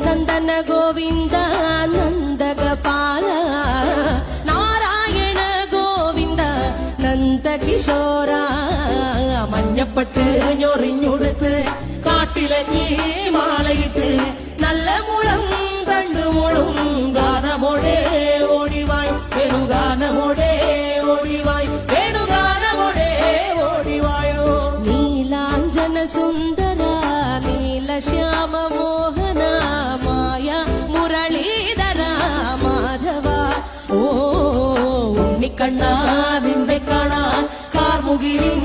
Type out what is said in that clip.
നന്ദന ഗോവിന്ദ നന്ദഗപാല നാരായണ ഗോവിന്ദ നന്ദകിശോര മഞ്ഞപ്പെട്ട് ഞൊറിഞ്ഞുടുത്ത് കാട്ടിലഞ്ഞി മാലയിട്ട് നല്ല മുളം തണ്ടുമുളും ഗാനമോടെ ഓടിവായ് വേണുഗാനമോടെ ഓടിവായ് വേണുഗാനമോടെ ഓടിവായോ നീലാഞ്ജന സുന്ദര നീലശ്യാമ മോഹന മായ മുരളീധര മാധവ ഓ ഉണ്ണിക്കണ്ണാ നിന്നെ കാണാൻ കാർമുകിലിൻ